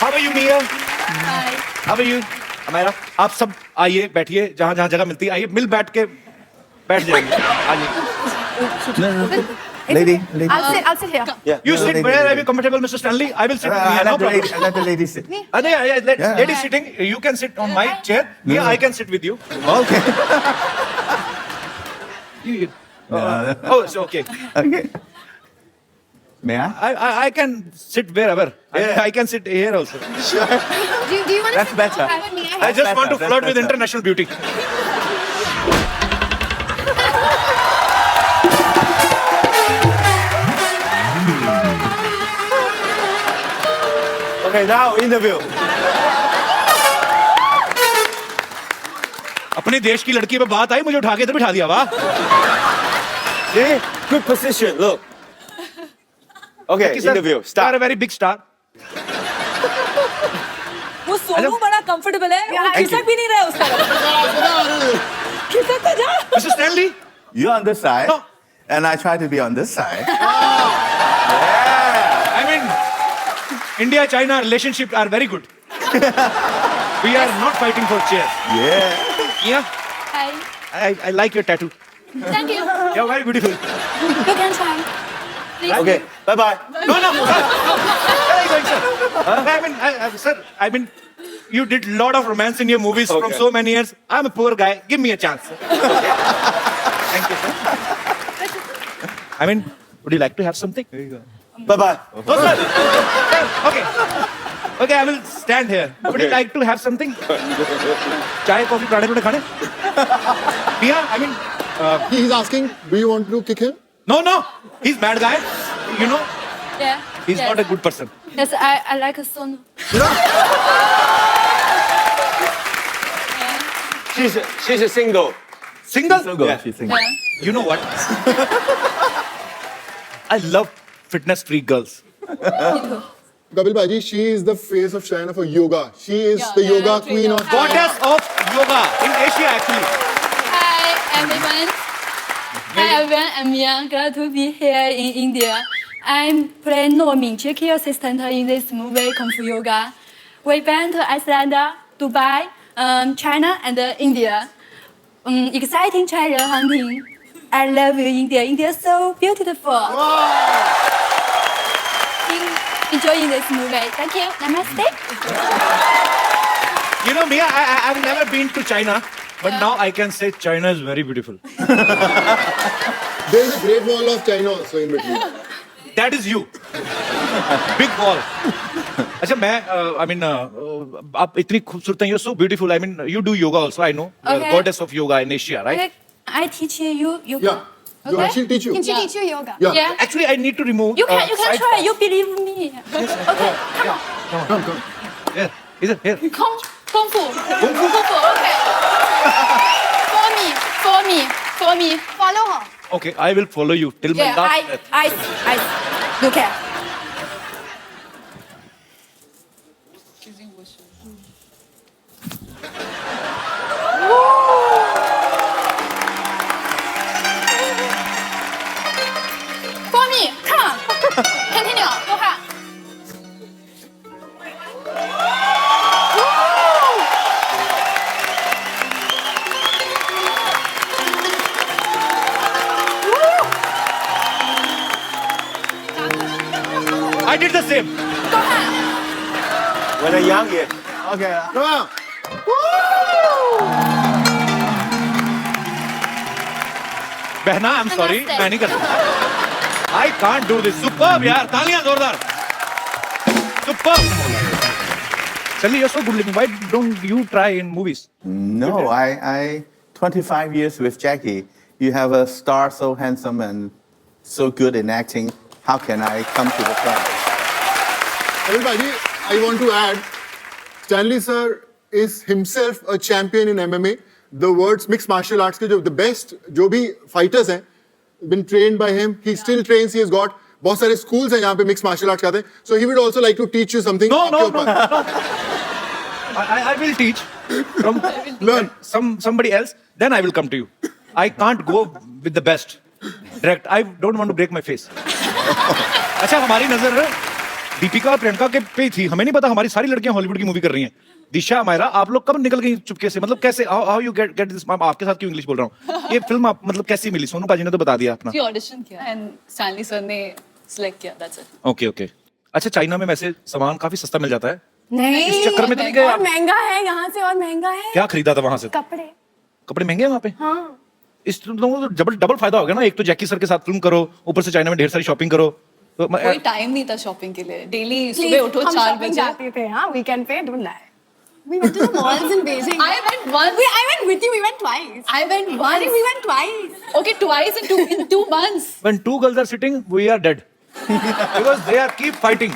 How are you, Mia? Hi. How are you? Amayra, आप सब आइए, बैठिए, जहाँ जहाँ जगह मिलती है आइए, मिल बैठ के बैठ जाइए. आइए. Lady. I'll sit here. Yeah. You sit where are you comfortable, Mr. Stanley? I will sit with Mia, no problem. Let the lady sit. Lady sitting, you can sit on my chair. Mia, I can sit with you. Okay. You- oh, it's okay. Okay. May I? I can sit wherever. I can sit here also. Do you want That's better. I just want to That's flirt with better. international beauty. Okay. Now interview. अपने देश की लड़की पे बात आई, मुझे उठा के इधर बिठा दिया. वाह. See? Good position. Look. Okay. Sir, Interview. You are a Start. very big star. वो सोनू बड़ा कंफर्टेबल है. वो खिसक भी नहीं रहा है उसका. खिसक तो जा. Mr. Stanley, You're on this side, No. and I try to be on this side. I mean, India-China relationship are very good. We are not fighting for chairs. Yeah. Yeah, Hi. I like your tattoo. Thank you. You're very beautiful. You can try. Please. Okay. Bye bye. No, no. Where are you going, sir? I mean, sir, I mean, you did a lot of romance in your movies from Okay. so many years. I'm a poor guy. Give me a chance. Thank you, sir. I mean, would you like to have something? Bye bye. No, sir. Sir, okay. Okay, I will stand here. Would you Okay. like to have something? Chai, coffee, pradhe खाने? Mia, I mean, He's asking, do you want to kick him? no, no. He's bad guy. You know, Yeah. he's yes. not a good person. Yes, I like a song. She's a single. Single? So go. Yeah. She's singing. Yeah. You know what? I love fitness freak girls. Kapil Bhaji, she is the face of China for yoga. She is Yeah, the yeah, yoga trainer. queen of China. Goddess of yoga in Asia, actually. Hi, everyone. Hi, everyone. I'm Mia. Glad to be here in India. I'm playing No Mingqie, key assistant in this movie Kung Fu Yoga. We went to Iceland, Dubai, China, and India. Exciting treasure hunting. I love you, India. India is so beautiful. Enjoying this movie. Thank you. Namaste. You know, Mia, I've never been to China, But now I can say China is very beautiful. There is a Great Wall of China also in between. That is you. Big wall. अच्छा मैं I mean आप इतनी खूबसूरत हैं. You're so beautiful. I mean you do yoga also. I know. You're Okay. goddess of yoga in Asia, right? I teach you yoga. Yeah. So Okay. she'll teach you. Can she teach you yoga? Yeah. Yeah. Actually, I need to remove. You can side try. parts. You believe me. Okay. Come on. Come. Here, here, here. Kung fu. Kung fu. Okay. For me. Follow her. Okay, I will follow you till my Yeah. last breath. I. Look at. For me. Come on. Continue. Go ahead. I did the same. Go ahead. When I'm young, yeah. Okay. Come on. बहना, I'm sorry, Namaste. मैं नहीं कर सकता. I can't do this. Superb यार, तालियां जोरदार. Superb. Sally, you're so good looking. Why don't you try in movies? No, I 25 years with Jackie. You have a star so handsome and so good in acting. How can I come to the front? Everybody, I want to add, Stanley sir is himself a champion in MMA. The words mixed martial arts के जो the best जो भी fighters हैं, been trained by him. He still trains. He has got बहुत सारे schools हैं यहाँ पे mixed martial arts खाते हैं. So he would also like to teach you something. No, आपके no, ऊपर. no. I will teach from Learn. somebody else. Then I will come to you. I can't go with the best. Direct. I don't want to break my face. अच्छा हमारी नजर दीपिका और प्रियंका के पे थी. हमें नहीं पता हमारी सारी लड़कियां हॉलीवुड की मूवी कर रही हैं. दिशा, मायरा, आप लोग कब निकल गई चुपके से? मतलब कैसे? How you get this? मैं आपके साथ क्यों इंग्लिश बोल रहा हूँ? ये फिल्म आप मतलब कैसी मिली? सोनू पाजी ने तो बता दिया अपना. की ऑडिशन किया एंड स्टैनली सर ने सिलेक्ट किया. That's it. Okay okay. अच्छा चाइना में वैसे सामान काफी सस्ता मिल जाता है. नहीं, इस चक्कर में तो नहीं गए और आप? महंगा है यहाँ से, और महंगा है. क्या खरीदा था वहां से? कपड़े. कपड़े महंगे हैं वहाँ पे? हाँ. इस तुम लोगों को तो डबल फायदा हो गया ना. एक तो जैकी सर के साथ फिल्म करो, ऊपर से चाइना में ढेर सारी शॉपिंग करो. तो कोई टाइम नहीं था शॉपिंग के लिए. डेली Please, सुबह उठो हम 4 shopping बजे. जाते थे. हाँ, weekend पे. Don't lie. We went to the malls in Beijing. I went once. I went with you. We went twice. I went I once. think we went twice. Okay, twice in 2 months. when two girls are sitting, we are dead. Because they are keep fighting.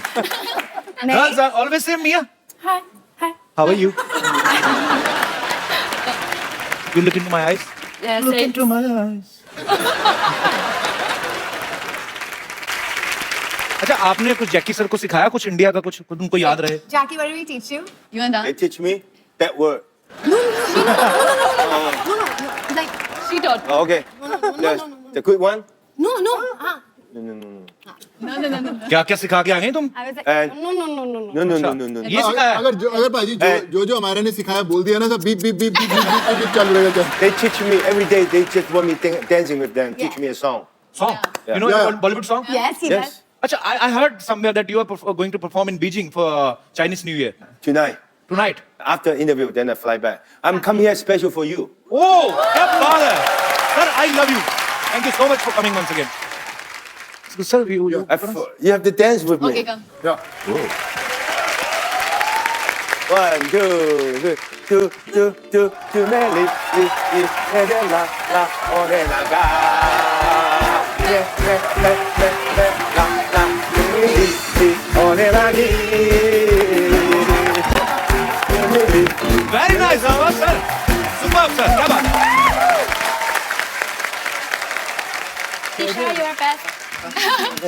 Girls are always say, Mia, Hi. Hi. how are you? You look into my eyes. Yes. Look into my eyes. अच्छा आपने कुछ Jackie sir को सिखाया कुछ India का कुछ तुमको याद रहे? Jackie, what did we teach you? You and They that. teach me that word. No. Like She taught. Oh, okay. The quick one. no. No. क्या क्या सिखा के आ गए तुम? I was like And- no. ये सिखाया? अगर भाजी जो हमारे ने सिखाया बोल दिया ना सब beep beep beep beep beep beep चालू रहेगा. They teach me every day. They just want me dancing with them. Teach me a song. Song. You know Yeah. Bollywood song? Yes, he Yes. does. अच्छा I heard somewhere that you are going to perform in Beijing for Chinese New Year Tonight. tonight. After interview, then I fly back. I'm coming here special for you. Oh, क्या बात है? Sir, I love you. Thank you so much for coming once again. So, sir, you You have to dance with me. Okay, come. Yeah. 1, 2, 2, Nelly, la la, ore la ga. La la, ore la gi. very nice, huh, sir? Superb, sir. क्या बात? Tisha, you're best.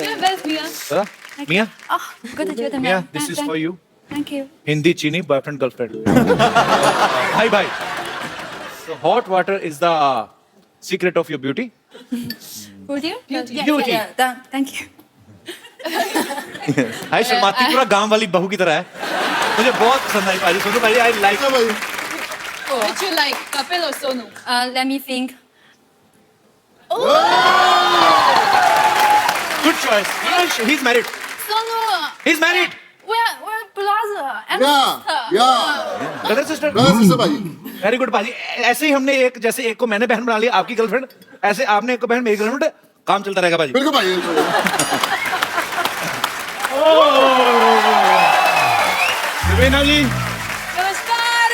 You're best, Mia. Sir, Mia, Oh, good that you're the Mia, man. this is for you. Thank you. Hindi chini boyfriend girlfriend. Bye bye. So hot water is the secret of your beauty. Would you? Beauty. Yeah. Thank you. हाय शर्माती पूरा गांव वाली बहू की तरह है. मुझे बहुत पसंद आई पाजी. सोनू पाजी, I like. हाँ भाई. Which you like, Kapil or Sonu? Let me think. Good choice. You know, he's married. Sonu. He's married. We're brother and Yeah. sister. Yeah. Brother sister. Brother sister भाई. वेरी गुड पाजी। ऐसे ही हमने एक, जैसे एक को मैंने बहन बना लिया आपकी गर्लफ्रेंड, ऐसे आपने एक को बहन मेरी गर्लफ्रेंड, काम चलता रहेगा पाजी। बिल्कुल भाई। रवीना जी, नमस्कार।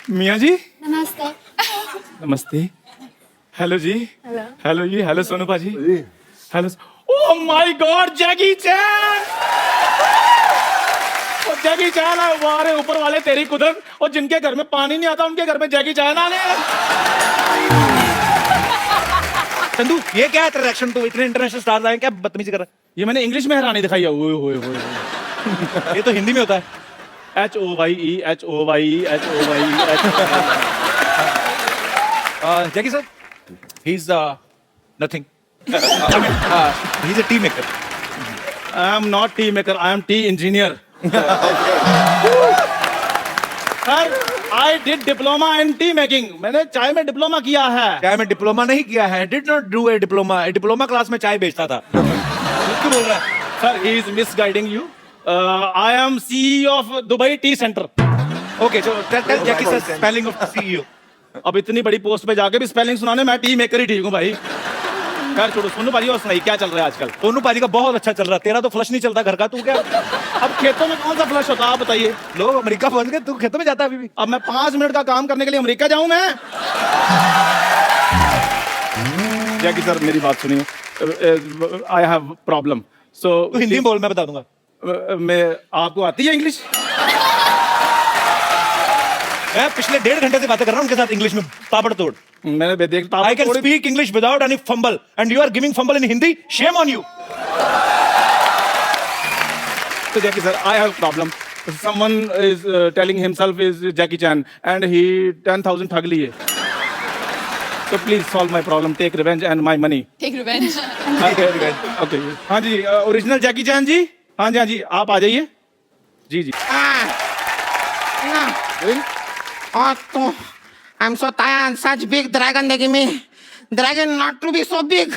मियाँ जी, नमस्ते। नमस्ते। हेलो जी। हेलो जी। हेलो सोनू पाजी। Hello. Oh my God, Jackie Chan. और जैकी चैन है, वारे ऊपर वाले तेरी कुदरत। और जिनके घर में पानी नहीं आता उनके घर में जैकी चैन आ गए। चंदू ये क्या है तेरा रिएक्शन? तो इतने इंटरनेशनल स्टार्स आए, क्या बदतमीजी कर रहा ये मैंने इंग्लिश में हैरानी दिखाई है। ओए होए होए। है? ये तो हिंदी में होता है। HOYE HOYE HOYE। Jackie sir, he is nothing, he is a T maker. I am not tea maker, I am tea engineer. Sir, I did diploma in tea making. मैंने चाय में डिप्लोमा किया है। चाय में डिप्लोमा नहीं किया है, did not do a diploma. Diploma class में चाय बेचता था। क्यों बोल रहा है? Sir, he is misguiding you. I am CEO of Dubai Tea Center. Okay, so tell Jackie sir spelling of CEO. अब इतनी बड़ी पोस्ट पे जाके भी स्पेलिंग सुनाने, मैं टी मेकर ही ठीक हूँ भाई। खैर छोड़ो, सोनू भाई और सुनाई क्या चल रहा है आजकल? सोनू पाजी का बहुत अच्छा चल रहा है, तेरा तो फ्लश नहीं चलता घर का। तू क्या अब खेतों में कौन सा फ्लश होता है आप बताइए। लोग अमेरिका पहुंच गए, तू खेतों में जाता है अभी भी? अब मैं 5 मिनट का काम करने के लिए अमेरिका जाऊं मैं? जैकी सर मेरी बात सुनिए, आई हैव प्रॉब्लम। सो तू हिंदी में बोल, मैं बता दूंगा। मैं, आपको आती है इंग्लिश? मैं पिछले 1.5 घंटे से बातें कर रहा हूँ उनके साथ इंग्लिश में ताबड़तोड़। मैंने देखता I can speak English without any fumble, and you are giving fumble in Hindi. Shame on you. So Jackie sir, I have problem. Someone is telling himself is Jackie Chan, and he 10,000 ठग लिए. So please solve my problem. Take revenge and my money. Take revenge. Okay. हाँ जी, original जैकी चैन जी। हाँ जी, आप आ जाइए। जी। Oh, I'm so tired. Such big dragon they give me. Dragon not to be so big.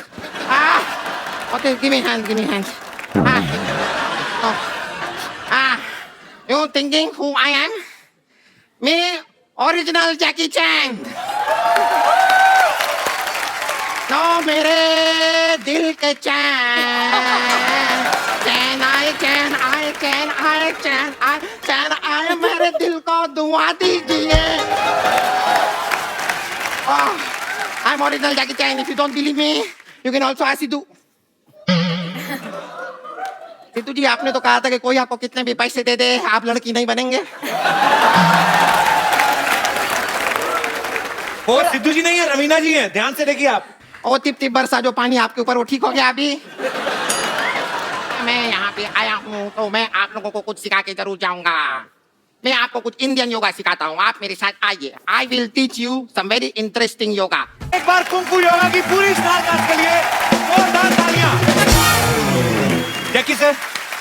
Okay, give me hand. You thinking who I am? Me, original Jackie Chan. No, मेरे दिल के चैन। I मेरे दिल को दुआ दीजिए। I'm original Jackie Chan. If you don't believe me, you can also ask Sidhu. Sidhu जी, आपने तो कहा था कि कोई आपको कितने भी पैसे दे दे, आप लड़की नहीं बनेंगे। वो सिद्धू जी नहीं है, रवीना जी हैं। ध्यान से देखिए आप। ओ टिप बरसा जो पानी आपके ऊपर, वो ठीक हो गया अभी? मैं यहाँ पे आया हूँ तो मैं आप लोगों को कुछ सिखा के जरूर जाऊंगा। मैं आपको कुछ इंडियन योगा सिखाता हूँ, आप मेरे साथ आइए। I will teach you some very interesting yoga. एक बार कुंफू योगा की पूरी स्टार कास्ट के लिए जोरदार तालियां। Jackie sir,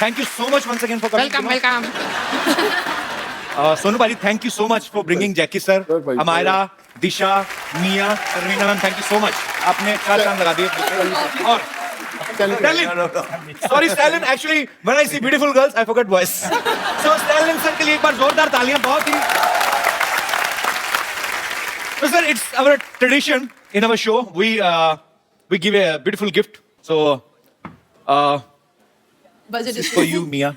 thank you so much once again for coming. Welcome. Sonu paaji, thank you so much for bringing Jackie sir, Amyra, Disha, Mia, Raveena ma'am, thank you so much. आपने 4 चांद लगा दिए। और Sorry, Stalin. Actually, when I see beautiful girls, I forget voice. So, Stalin sir के लिए एक बार जोरदार तालियां। बहुत ही। So, sir, it's our tradition in our show. We give a beautiful gift. So, Budget this is for you, Mia.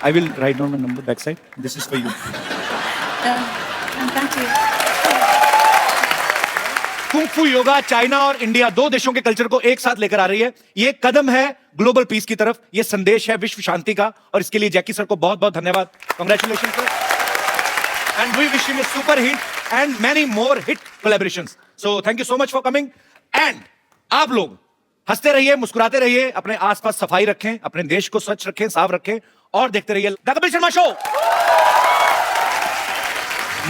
I will write down my number backside. This is for you. Thank you. Kung fu yoga China और India, 2 देशों के culture को एक साथ लेकर आ रही है। ये कदम है ग्लोबल पीस की तरफ, ये संदेश है विश्व शांति का, और इसके लिए जैकी सर को बहुत बहुत धन्यवाद। Congratulation sir, and we wish him a super hit and many more hit collaborations. So thank you so much for coming. And आप लोग हंसते रहिए, मुस्कुराते रहिए, अपने आसपास सफाई रखें, अपने देश को स्वच्छ रखें, साफ रखें, और देखते रहिए द कपिल शर्मा शो।